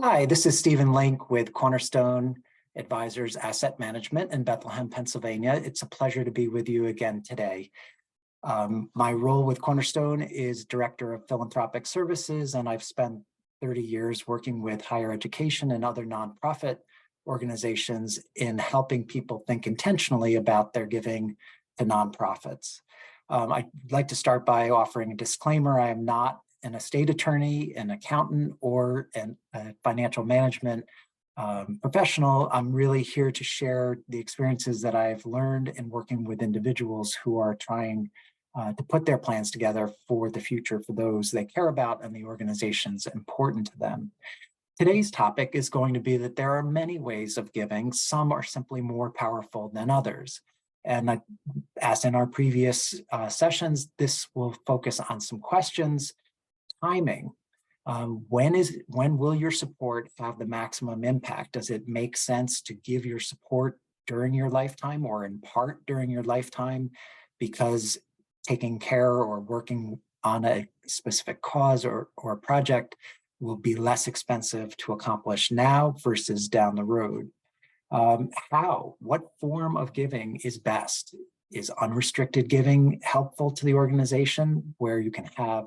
Hi, this is Stephen Link with Cornerstone Advisors Asset Management in Bethlehem, Pennsylvania. It's a pleasure to be with you again today. My role with Cornerstone is Director of Philanthropic Services, and I've spent 30 years working with higher education and other nonprofit organizations in helping people think intentionally about their giving to nonprofits. I'd like to start by offering a disclaimer. I am not an estate attorney, an accountant, or a financial management professional. I'm really here to share the experiences that I've learned in working with individuals who are trying to put their plans together for the future for those they care about and the organizations important to them. Today's topic is going to be that there are many ways of giving. Some are simply more powerful than others. And as in our previous sessions, this will focus on some questions. Timing. When will your support have the maximum impact? Does it make sense to give your support during your lifetime or in part during your lifetime because taking care or working on a specific cause or a project will be less expensive to accomplish now versus down the road? What form of giving is best? Is unrestricted giving helpful to the organization where you can have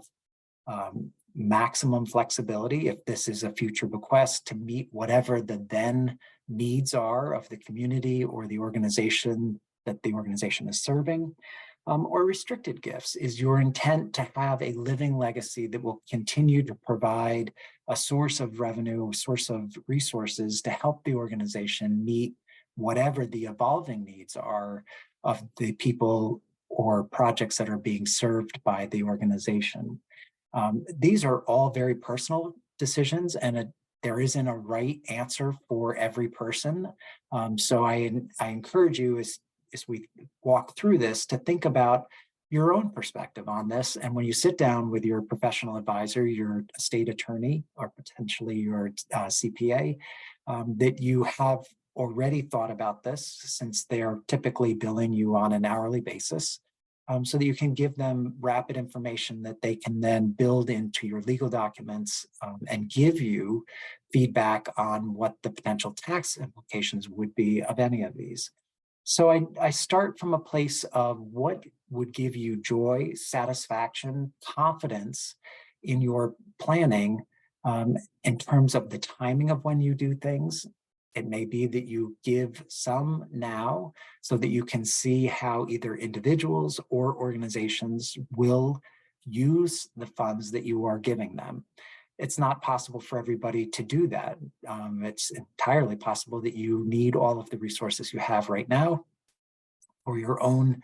maximum flexibility if this is a future bequest to meet whatever the then needs are of the community or the organization that the organization is serving? Or restricted gifts? Is your intent to have a living legacy that will continue to provide a source of revenue, a source of resources to help the organization meet whatever the evolving needs are of the people or projects that are being served by the organization? These are all very personal decisions, and there isn't a right answer for every person. So I encourage you as we walk through this to think about your own perspective on this. And when you sit down with your professional advisor, your estate attorney, or potentially your CPA, that you have already thought about this since they are typically billing you on an hourly basis. So that you can give them rapid information that they can then build into your legal documents and give you feedback on what the potential tax implications would be of any of these. So I start from a place of what would give you joy, satisfaction, confidence in your planning in terms of the timing of when you do things. It may be that you give some now so that you can see how either individuals or organizations will use the funds that you are giving them. It's not possible for everybody to do that. It's entirely possible that you need all of the resources you have right now for your own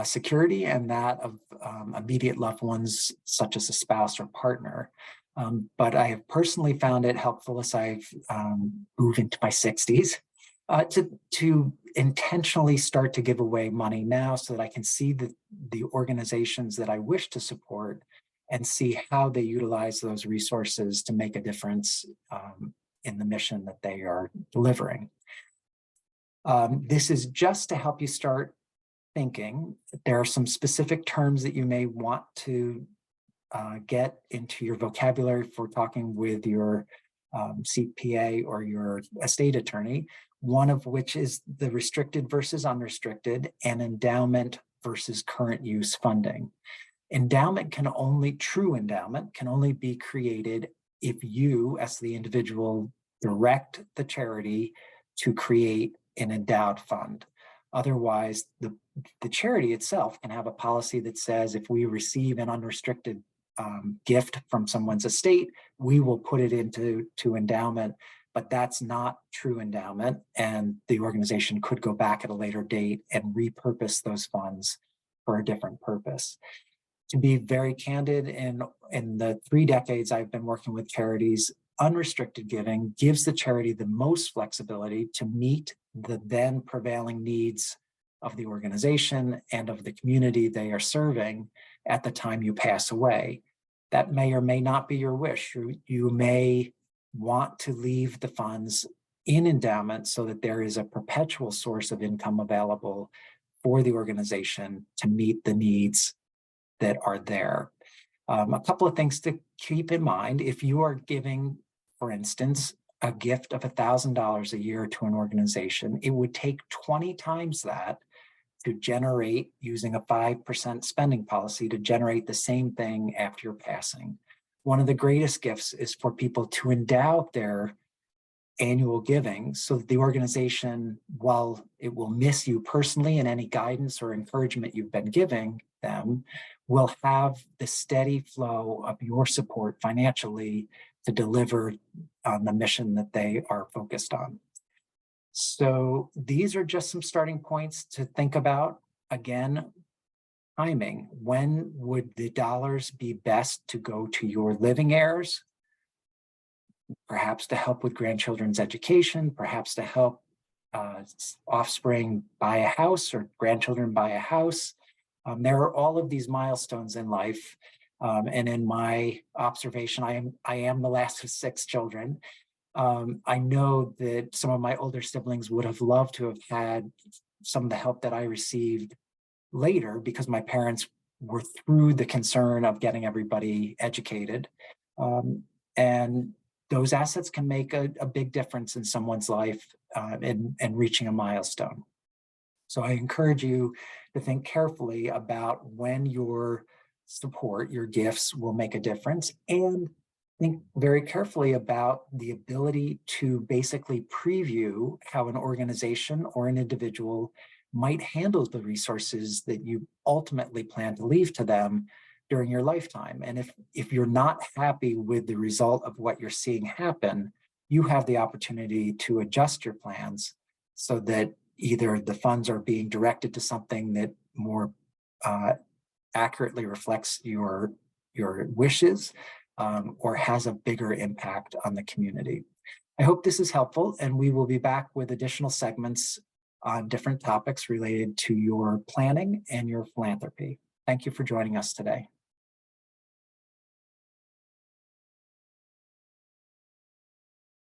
security and that of immediate loved ones, such as a spouse or partner. But I have personally found it helpful as I've moved into my 60s to intentionally start to give away money now so that I can see the organizations that I wish to support and see how they utilize those resources to make a difference in the mission that they are delivering. This is just to help you start thinking. There are some specific terms that you may want to get into your vocabulary for talking with your CPA or your estate attorney, one of which is the restricted versus unrestricted and endowment versus current use funding. True endowment can only be created if you, as the individual, direct the charity to create an endowed fund. Otherwise, the charity itself can have a policy that says if we receive an unrestricted gift from someone's estate, we will put it into endowment, but that's not true endowment, and the organization could go back at a later date and repurpose those funds for a different purpose. To be very candid, in the 3 decades I've been working with charities, unrestricted giving gives the charity the most flexibility to meet the then prevailing needs of the organization and of the community they are serving at the time you pass away. That may or may not be your wish. You may want to leave the funds in endowment so that there is a perpetual source of income available for the organization to meet the needs that are there. A couple of things to keep in mind: if you are giving for instance, a gift of $1,000 a year to an organization, it would take 20 times that to generate, using a 5% spending policy, to generate the same thing after your passing. One of the greatest gifts is for people to endow their annual giving so that the organization, while it will miss you personally and any guidance or encouragement you've been giving them, will have the steady flow of your support financially to deliver on the mission that they are focused on. So these are just some starting points to think about. Again, timing. When would the dollars be best to go to your living heirs? Perhaps to help with grandchildren's education, perhaps to help offspring buy a house or grandchildren buy a house. There are all of these milestones in life. And in my observation, I am the last of 6 children. I know that some of my older siblings would have loved to have had some of the help that I received later because my parents were through the concern of getting everybody educated. And those assets can make a big difference in someone's life and reaching a milestone. So I encourage you to think carefully about when your support, your gifts will make a difference, and think very carefully about the ability to basically preview how an organization or an individual might handle the resources that you ultimately plan to leave to them during your lifetime. And if you're not happy with the result of what you're seeing happen, you have the opportunity to adjust your plans so that either the funds are being directed to something that more accurately reflects your wishes, or has a bigger impact on the community. I hope this is helpful, and we will be back with additional segments on different topics related to your planning and your philanthropy. Thank you for joining us today.